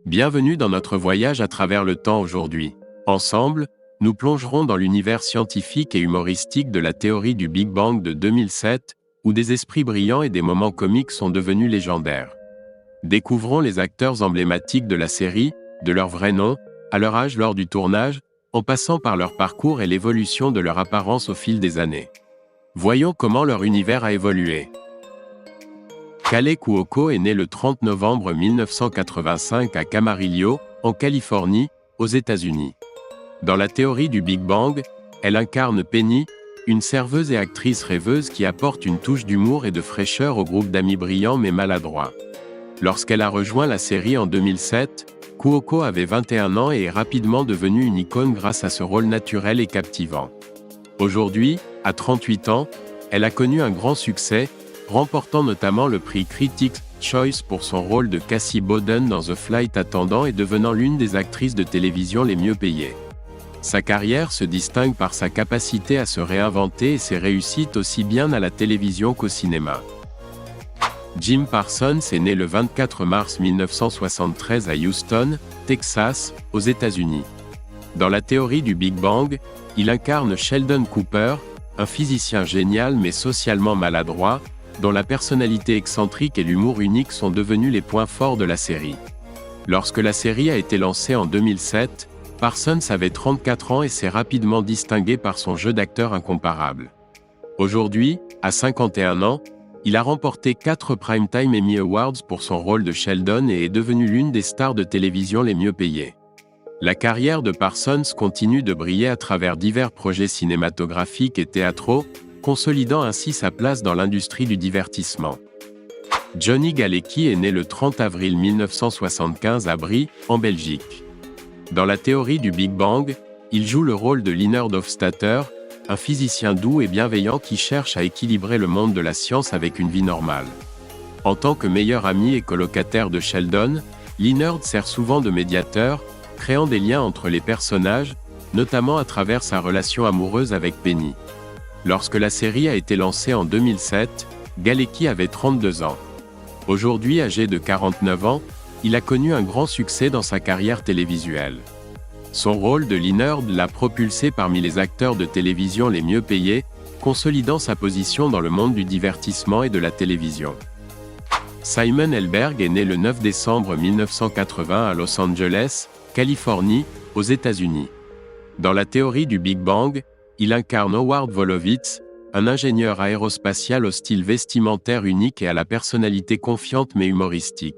Bienvenue dans notre voyage à travers le temps aujourd'hui. Ensemble, nous plongerons dans l'univers scientifique et humoristique de la théorie du Big Bang de 2007, où des esprits brillants et des moments comiques sont devenus légendaires. Découvrons les acteurs emblématiques de la série, de leur vrai nom, à leur âge lors du tournage, en passant par leur parcours et l'évolution de leur apparence au fil des années. Voyons comment leur univers a évolué. Kaley Cuoco est né le 30 novembre 1985 à Camarillo, en Californie, aux États-Unis. Dans la théorie du Big Bang, elle incarne Penny, une serveuse et actrice rêveuse qui apporte une touche d'humour et de fraîcheur au groupe d'amis brillants mais maladroits. Lorsqu'elle a rejoint la série en 2007, Cuoco avait 21 ans et est rapidement devenue une icône grâce à ce rôle naturel et captivant. Aujourd'hui, à 38 ans, elle a connu un grand succès, remportant notamment le prix Critics' Choice pour son rôle de Cassie Bowden dans The Flight Attendant et devenant l'une des actrices de télévision les mieux payées. Sa carrière se distingue par sa capacité à se réinventer et ses réussites aussi bien à la télévision qu'au cinéma. Jim Parsons est né le 24 mars 1973 à Houston, Texas, aux États-Unis. Dans la théorie du Big Bang, il incarne Sheldon Cooper, un physicien génial mais socialement maladroit, dont la personnalité excentrique et l'humour unique sont devenus les points forts de la série. Lorsque la série a été lancée en 2007, Parsons avait 34 ans et s'est rapidement distingué par son jeu d'acteur incomparable. Aujourd'hui, à 51 ans, il a remporté 4 Primetime Emmy Awards pour son rôle de Sheldon et est devenu l'une des stars de télévision les mieux payées. La carrière de Parsons continue de briller à travers divers projets cinématographiques et théâtraux, consolidant ainsi sa place dans l'industrie du divertissement. Johnny Galecki est né le 30 avril 1975 à Brie, en Belgique. Dans la théorie du Big Bang, il joue le rôle de Leonard Hofstadter, un physicien doux et bienveillant qui cherche à équilibrer le monde de la science avec une vie normale. En tant que meilleur ami et colocataire de Sheldon, Leonard sert souvent de médiateur, créant des liens entre les personnages, notamment à travers sa relation amoureuse avec Penny. Lorsque la série a été lancée en 2007, Galecki avait 32 ans. Aujourd'hui âgé de 49 ans, il a connu un grand succès dans sa carrière télévisuelle. Son rôle de Leonard l'a propulsé parmi les acteurs de télévision les mieux payés, consolidant sa position dans le monde du divertissement et de la télévision. Simon Helberg est né le 9 décembre 1980 à Los Angeles, Californie, aux États-Unis. Dans la théorie du Big Bang, il incarne Howard Wolowitz, un ingénieur aérospatial au style vestimentaire unique et à la personnalité confiante mais humoristique.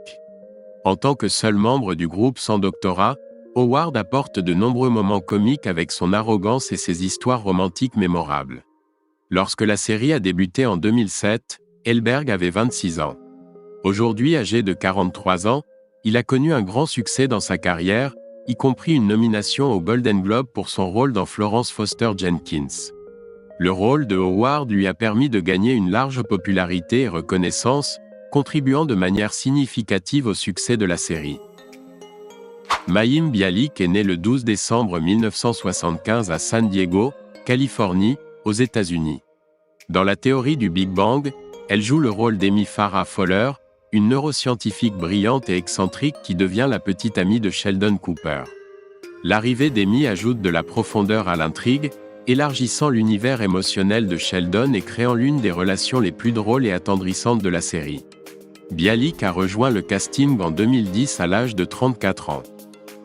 En tant que seul membre du groupe sans doctorat, Howard apporte de nombreux moments comiques avec son arrogance et ses histoires romantiques mémorables. Lorsque la série a débuté en 2007, Helberg avait 26 ans. Aujourd'hui âgé de 43 ans, il a connu un grand succès dans sa carrière, y compris une nomination au Golden Globe pour son rôle dans Florence Foster Jenkins. Le rôle de Howard lui a permis de gagner une large popularité et reconnaissance, contribuant de manière significative au succès de la série. Mayim Bialik est né le 12 décembre 1975 à San Diego, Californie, aux États-Unis. Dans la théorie du Big Bang, elle joue le rôle d'Amy Farrah Fowler, une neuroscientifique brillante et excentrique qui devient la petite amie de Sheldon Cooper. L'arrivée d'Amy ajoute de la profondeur à l'intrigue, élargissant l'univers émotionnel de Sheldon et créant l'une des relations les plus drôles et attendrissantes de la série. Bialik a rejoint le casting en 2010 à l'âge de 34 ans.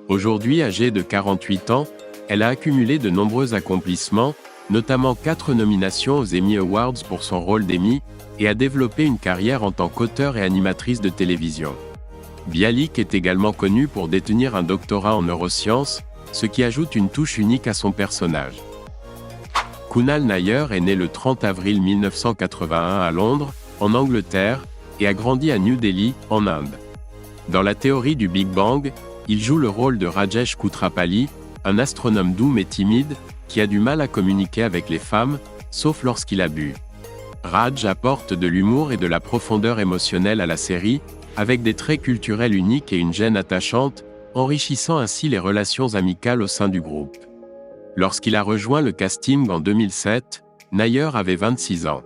Aujourd'hui âgée de 48 ans, elle a accumulé de nombreux accomplissements, notamment 4 nominations aux Emmy Awards pour son rôle d'Amy, et a développé une carrière en tant qu'auteure et animatrice de télévision. Bialik est également connue pour détenir un doctorat en neurosciences, ce qui ajoute une touche unique à son personnage. Kunal Nayyar est né le 30 avril 1981 à Londres, en Angleterre, et a grandi à New Delhi, en Inde. Dans la théorie du Big Bang, il joue le rôle de Rajesh Kutrapali, un astronome doux mais timide, qui a du mal à communiquer avec les femmes, sauf lorsqu'il a bu. Raj apporte de l'humour et de la profondeur émotionnelle à la série, avec des traits culturels uniques et une gêne attachante, enrichissant ainsi les relations amicales au sein du groupe. Lorsqu'il a rejoint le casting en 2007, Nayyar avait 26 ans.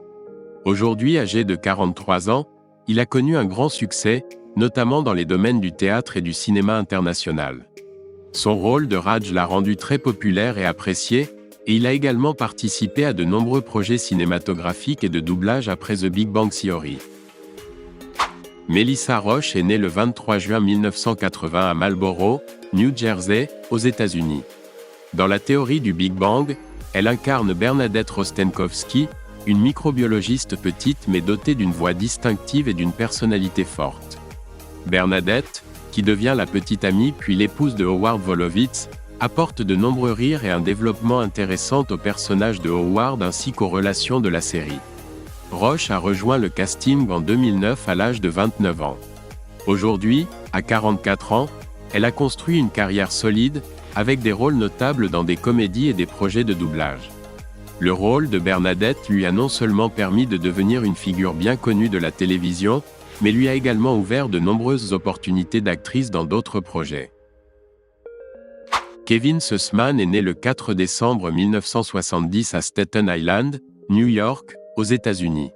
Aujourd'hui âgé de 43 ans, il a connu un grand succès, notamment dans les domaines du théâtre et du cinéma international. Son rôle de Raj l'a rendu très populaire et apprécié, et il a également participé à de nombreux projets cinématographiques et de doublage après The Big Bang Theory. Melissa Roche est née le 23 juin 1980 à Marlborough, New Jersey, aux États-Unis. Dans la théorie du Big Bang, elle incarne Bernadette Rostenkowski, une microbiologiste petite mais dotée d'une voix distinctive et d'une personnalité forte. Bernadette, qui devient la petite amie puis l'épouse de Howard Wolowitz, apporte de nombreux rires et un développement intéressant au personnage de Howard ainsi qu'aux relations de la série. Roche a rejoint le casting en 2009 à l'âge de 29 ans. Aujourd'hui, à 44 ans, elle a construit une carrière solide, avec des rôles notables dans des comédies et des projets de doublage. Le rôle de Bernadette lui a non seulement permis de devenir une figure bien connue de la télévision, mais lui a également ouvert de nombreuses opportunités d'actrice dans d'autres projets. Kevin Sussman est né le 4 décembre 1970 à Staten Island, New York, aux États-Unis.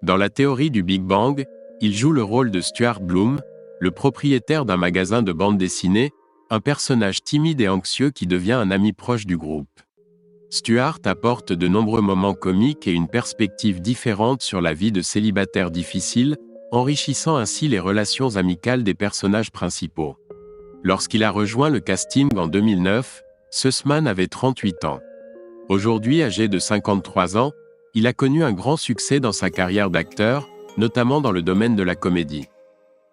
Dans la théorie du Big Bang, il joue le rôle de Stuart Bloom, le propriétaire d'un magasin de bande dessinée, un personnage timide et anxieux qui devient un ami proche du groupe. Stuart apporte de nombreux moments comiques et une perspective différente sur la vie de célibataire difficile, enrichissant ainsi les relations amicales des personnages principaux. Lorsqu'il a rejoint le casting en 2009, Sussman avait 38 ans. Aujourd'hui âgé de 53 ans, il a connu un grand succès dans sa carrière d'acteur, notamment dans le domaine de la comédie.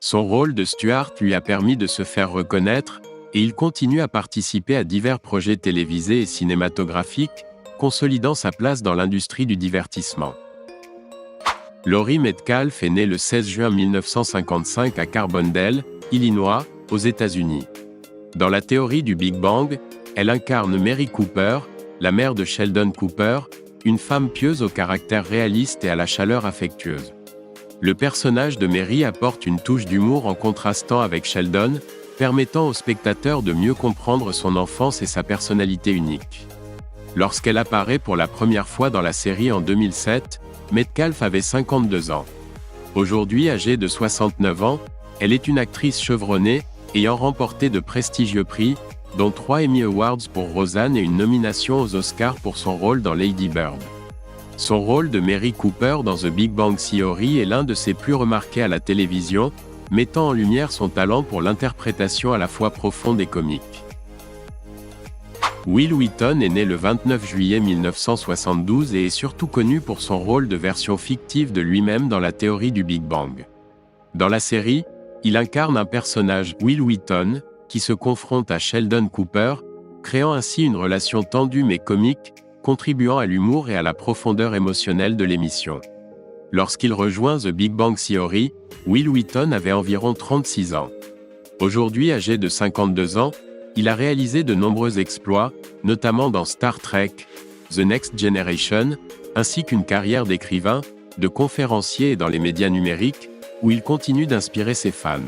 Son rôle de Stuart lui a permis de se faire reconnaître, et il continue à participer à divers projets télévisés et cinématographiques, consolidant sa place dans l'industrie du divertissement. Laurie Metcalf est née le 16 juin 1955 à Carbondale, Illinois, aux États-Unis. Dans la théorie du Big Bang, elle incarne Mary Cooper, la mère de Sheldon Cooper, une femme pieuse au caractère réaliste et à la chaleur affectueuse. Le personnage de Mary apporte une touche d'humour en contrastant avec Sheldon, permettant au spectateur de mieux comprendre son enfance et sa personnalité unique. Lorsqu'elle apparaît pour la première fois dans la série en 2007, Metcalf avait 52 ans. Aujourd'hui âgée de 69 ans, elle est une actrice chevronnée, ayant remporté de prestigieux prix, dont 3 Emmy Awards pour Roseanne et une nomination aux Oscars pour son rôle dans Lady Bird. Son rôle de Mary Cooper dans The Big Bang Theory est l'un de ses plus remarqués à la télévision, mettant en lumière son talent pour l'interprétation à la fois profonde et comique. Will Wheaton est né le 29 juillet 1972 et est surtout connu pour son rôle de version fictive de lui-même dans la théorie du Big Bang. Dans la série, il incarne un personnage, Will Wheaton, qui se confronte à Sheldon Cooper, créant ainsi une relation tendue mais comique, contribuant à l'humour et à la profondeur émotionnelle de l'émission. Lorsqu'il rejoint The Big Bang Theory, Will Wheaton avait environ 36 ans. Aujourd'hui âgé de 52 ans, il a réalisé de nombreux exploits, notamment dans Star Trek, The Next Generation, ainsi qu'une carrière d'écrivain, de conférencier et dans les médias numériques, où il continue d'inspirer ses fans.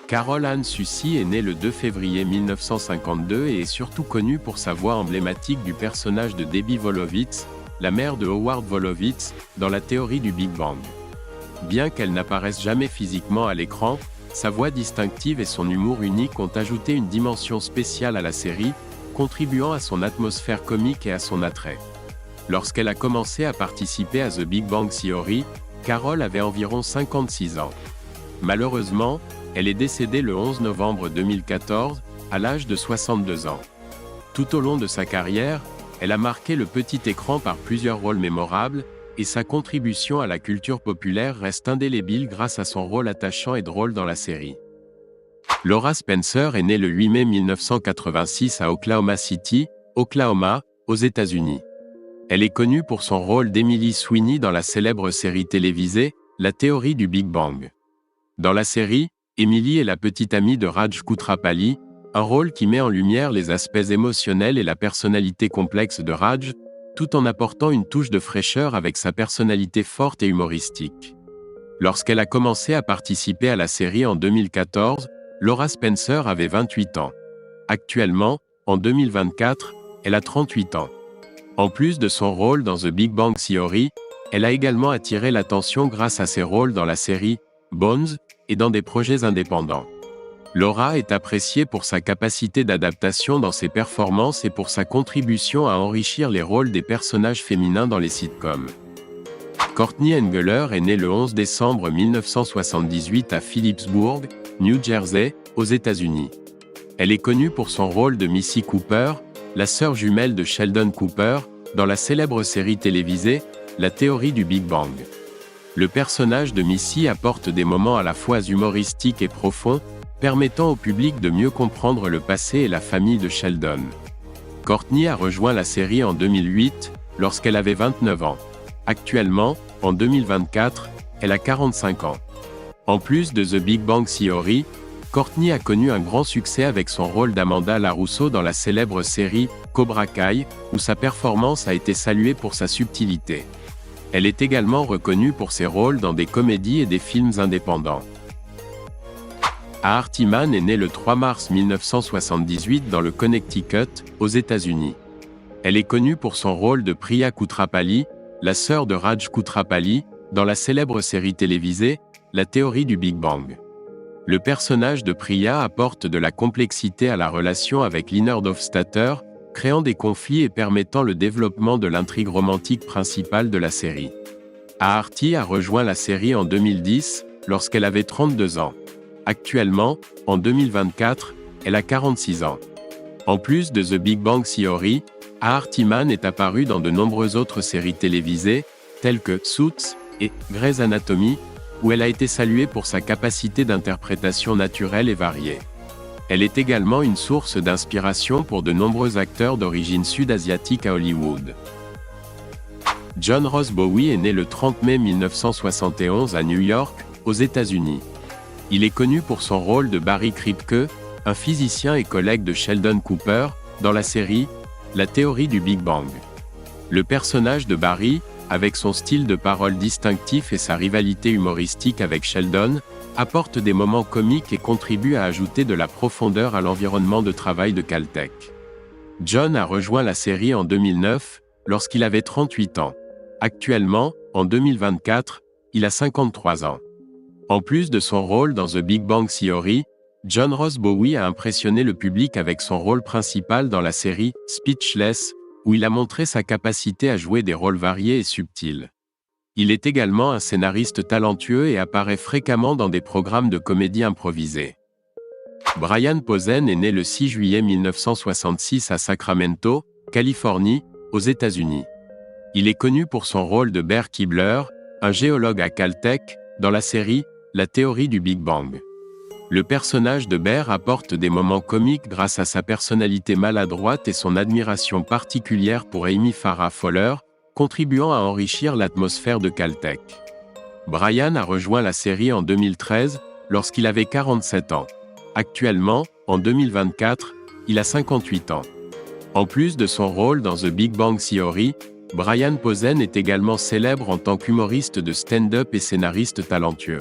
Carol Ann Susi est née le 2 février 1952 et est surtout connue pour sa voix emblématique du personnage de Debbie Wolowitz, la mère de Howard Wolowitz, dans la théorie du Big Bang. Bien qu'elle n'apparaisse jamais physiquement à l'écran, sa voix distinctive et son humour unique ont ajouté une dimension spéciale à la série, contribuant à son atmosphère comique et à son attrait. Lorsqu'elle a commencé à participer à The Big Bang Theory, Carol avait environ 56 ans. Malheureusement, elle est décédée le 11 novembre 2014, à l'âge de 62 ans. Tout au long de sa carrière, elle a marqué le petit écran par plusieurs rôles mémorables, et sa contribution à la culture populaire reste indélébile grâce à son rôle attachant et drôle dans la série. Laura Spencer est née le 8 mai 1986 à Oklahoma City, Oklahoma, aux États-Unis. Elle est connue pour son rôle d'Emily Sweeney dans la célèbre série télévisée, La théorie du Big Bang. Dans la série, Emily est la petite amie de Raj Koothrappali, un rôle qui met en lumière les aspects émotionnels et la personnalité complexe de Raj, tout en apportant une touche de fraîcheur avec sa personnalité forte et humoristique. Lorsqu'elle a commencé à participer à la série en 2014, Laura Spencer avait 28 ans. Actuellement, en 2024, elle a 38 ans. En plus de son rôle dans The Big Bang Theory, elle a également attiré l'attention grâce à ses rôles dans la série Bones, et dans des projets indépendants. Laura est appréciée pour sa capacité d'adaptation dans ses performances et pour sa contribution à enrichir les rôles des personnages féminins dans les sitcoms. Courtney Engeler est née le 11 décembre 1978 à Phillipsburg, New Jersey, aux États-Unis. Elle est connue pour son rôle de Missy Cooper, la sœur jumelle de Sheldon Cooper, dans la célèbre série télévisée La théorie du Big Bang. Le personnage de Missy apporte des moments à la fois humoristiques et profonds, permettant au public de mieux comprendre le passé et la famille de Sheldon. Courtney a rejoint la série en 2008, lorsqu'elle avait 29 ans. Actuellement, en 2024, elle a 45 ans. En plus de The Big Bang Theory, Courtney a connu un grand succès avec son rôle d'Amanda LaRusso dans la célèbre série Cobra Kai, où sa performance a été saluée pour sa subtilité. Elle est également reconnue pour ses rôles dans des comédies et des films indépendants. Aarti Mann est née le 3 mars 1978 dans le Connecticut, aux États-Unis. Elle est connue pour son rôle de Priya Koothrappali, la sœur de Raj Koothrappali, dans la célèbre série télévisée La théorie du Big Bang. Le personnage de Priya apporte de la complexité à la relation avec Leonard Hofstadter, créant des conflits et permettant le développement de l'intrigue romantique principale de la série. Aarti a rejoint la série en 2010, lorsqu'elle avait 32 ans. Actuellement, en 2024, elle a 46 ans. En plus de The Big Bang Theory, Aarti Mann est apparue dans de nombreuses autres séries télévisées, telles que Suits et Grey's Anatomy, où elle a été saluée pour sa capacité d'interprétation naturelle et variée. Elle est également une source d'inspiration pour de nombreux acteurs d'origine sud-asiatique à Hollywood. John Ross Bowie est né le 30 mai 1971 à New York, aux États-Unis. Il est connu pour son rôle de Barry Kripke, un physicien et collègue de Sheldon Cooper, dans la série La théorie du Big Bang. Le personnage de Barry, avec son style de parole distinctif et sa rivalité humoristique avec Sheldon, apporte des moments comiques et contribue à ajouter de la profondeur à l'environnement de travail de Caltech. John a rejoint la série en 2009, lorsqu'il avait 38 ans. Actuellement, en 2024, il a 53 ans. En plus de son rôle dans The Big Bang Theory, John Ross Bowie a impressionné le public avec son rôle principal dans la série Speechless, où il a montré sa capacité à jouer des rôles variés et subtils. Il est également un scénariste talentueux et apparaît fréquemment dans des programmes de comédie improvisée. Brian Posehn est né le 6 juillet 1966 à Sacramento, Californie, aux États-Unis. Il est connu pour son rôle de Bear Kibler, un géologue à Caltech, dans la série La théorie du Big Bang. Le personnage de Bear apporte des moments comiques grâce à sa personnalité maladroite et son admiration particulière pour Amy Farrah Fowler, contribuant à enrichir l'atmosphère de Caltech. Brian a rejoint la série en 2013, lorsqu'il avait 47 ans. Actuellement, en 2024, il a 58 ans. En plus de son rôle dans The Big Bang Theory, Brian Posehn est également célèbre en tant qu'humoriste de stand-up et scénariste talentueux.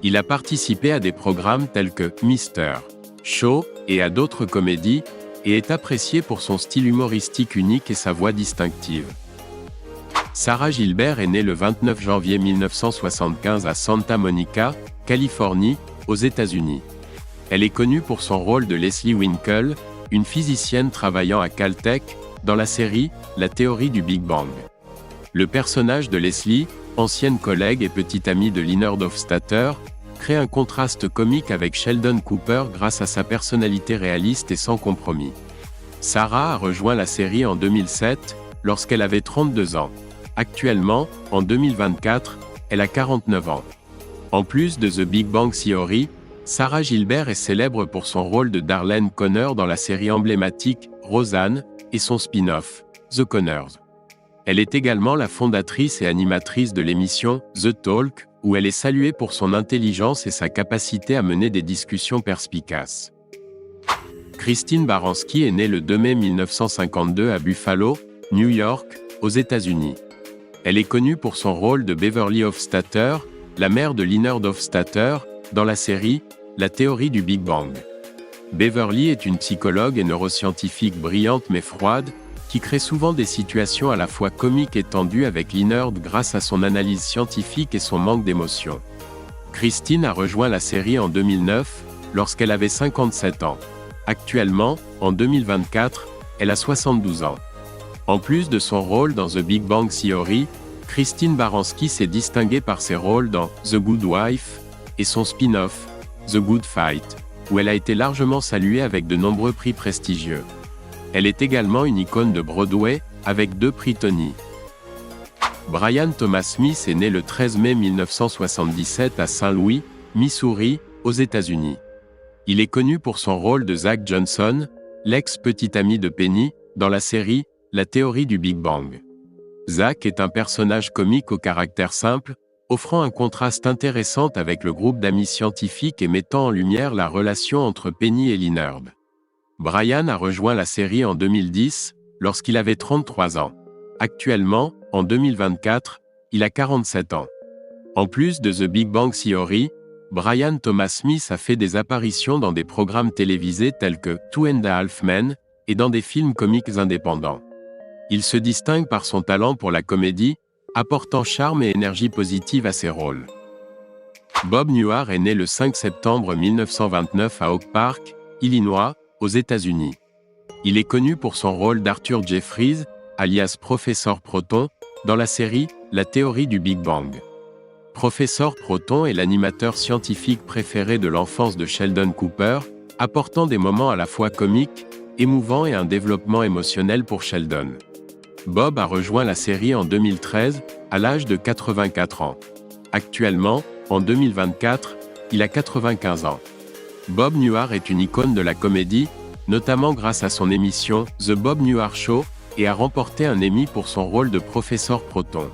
Il a participé à des programmes tels que Mr. Show et à d'autres comédies, et est apprécié pour son style humoristique unique et sa voix distinctive. Sarah Gilbert est née le 29 janvier 1975 à Santa Monica, Californie, aux États-Unis. Elle est connue pour son rôle de Leslie Winkle, une physicienne travaillant à Caltech, dans la série La théorie du Big Bang. Le personnage de Leslie, ancienne collègue et petite amie de Leonard Hofstadter, crée un contraste comique avec Sheldon Cooper grâce à sa personnalité réaliste et sans compromis. Sarah a rejoint la série en 2007, lorsqu'elle avait 32 ans. Actuellement, en 2024, elle a 49 ans. En plus de The Big Bang Theory, Sarah Gilbert est célèbre pour son rôle de Darlene Connor dans la série emblématique Roseanne et son spin-off, The Connors. Elle est également la fondatrice et animatrice de l'émission The Talk, où elle est saluée pour son intelligence et sa capacité à mener des discussions perspicaces. Christine Baranski est née le 2 mai 1952 à Buffalo, New York, aux États-Unis. Elle est connue pour son rôle de Beverly Hofstadter, la mère de Leonard Hofstadter, dans la série La théorie du Big Bang. Beverly est une psychologue et neuroscientifique brillante mais froide, qui crée souvent des situations à la fois comiques et tendues avec Leonard grâce à son analyse scientifique et son manque d'émotion. Christine a rejoint la série en 2009, lorsqu'elle avait 57 ans. Actuellement, en 2024, elle a 72 ans. En plus de son rôle dans The Big Bang Theory, Christine Baranski s'est distinguée par ses rôles dans The Good Wife et son spin-off, The Good Fight, où elle a été largement saluée avec de nombreux prix prestigieux. Elle est également une icône de Broadway, avec 2 prix Tony. Brian Thomas Smith est né le 13 mai 1977 à Saint Louis, Missouri, aux États-Unis. Il est connu pour son rôle de Zach Johnson, l'ex-petit ami de Penny, dans la série La théorie du Big Bang. Zach est un personnage comique au caractère simple, offrant un contraste intéressant avec le groupe d'amis scientifiques et mettant en lumière la relation entre Penny et Leonard. Brian a rejoint la série en 2010, lorsqu'il avait 33 ans. Actuellement, en 2024, il a 47 ans. En plus de The Big Bang Theory, Brian Thomas Smith a fait des apparitions dans des programmes télévisés tels que Two and a Half Men et dans des films comiques indépendants. Il se distingue par son talent pour la comédie, apportant charme et énergie positive à ses rôles. Bob Newhart est né le 5 septembre 1929 à Oak Park, Illinois, aux États-Unis. Il est connu pour son rôle d'Arthur Jeffries, alias Professeur Proton, dans la série La théorie du Big Bang. Professeur Proton est l'animateur scientifique préféré de l'enfance de Sheldon Cooper, apportant des moments à la fois comiques, émouvants et un développement émotionnel pour Sheldon. Bob a rejoint la série en 2013, à l'âge de 84 ans. Actuellement, en 2024, il a 95 ans. Bob Newhart est une icône de la comédie, notamment grâce à son émission The Bob Newhart Show, et a remporté un Emmy pour son rôle de Professeur Proton.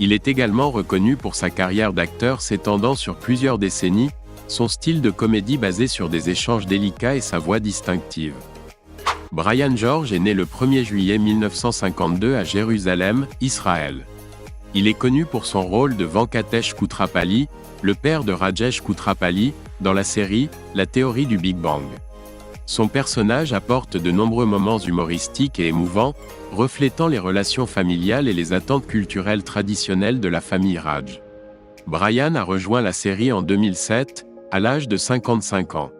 Il est également reconnu pour sa carrière d'acteur s'étendant sur plusieurs décennies, son style de comédie basé sur des échanges délicats et sa voix distinctive. Brian George est né le 1er juillet 1952 à Jérusalem, Israël. Il est connu pour son rôle de Venkatesh Kutrapali, le père de Rajesh Kutrapali, dans la série La théorie du Big Bang. Son personnage apporte de nombreux moments humoristiques et émouvants, reflétant les relations familiales et les attentes culturelles traditionnelles de la famille Raj. Brian a rejoint la série en 2007, à l'âge de 55 ans.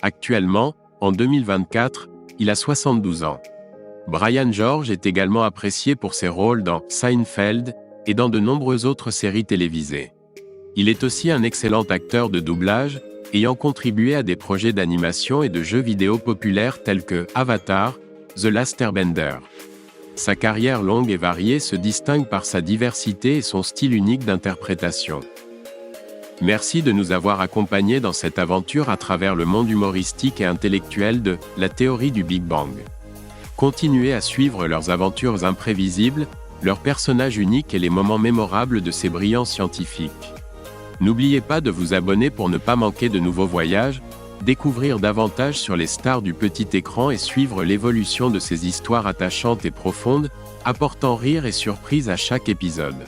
Actuellement, en 2024, il a 72 ans. Brian George est également apprécié pour ses rôles dans Seinfeld et dans de nombreuses autres séries télévisées. Il est aussi un excellent acteur de doublage, ayant contribué à des projets d'animation et de jeux vidéo populaires tels que Avatar, The Last Airbender. Sa carrière longue et variée se distingue par sa diversité et son style unique d'interprétation. Merci de nous avoir accompagnés dans cette aventure à travers le monde humoristique et intellectuel de La théorie du Big Bang. Continuez à suivre leurs aventures imprévisibles, leurs personnages uniques et les moments mémorables de ces brillants scientifiques. N'oubliez pas de vous abonner pour ne pas manquer de nouveaux voyages, découvrir davantage sur les stars du petit écran et suivre l'évolution de ces histoires attachantes et profondes, apportant rire et surprise à chaque épisode.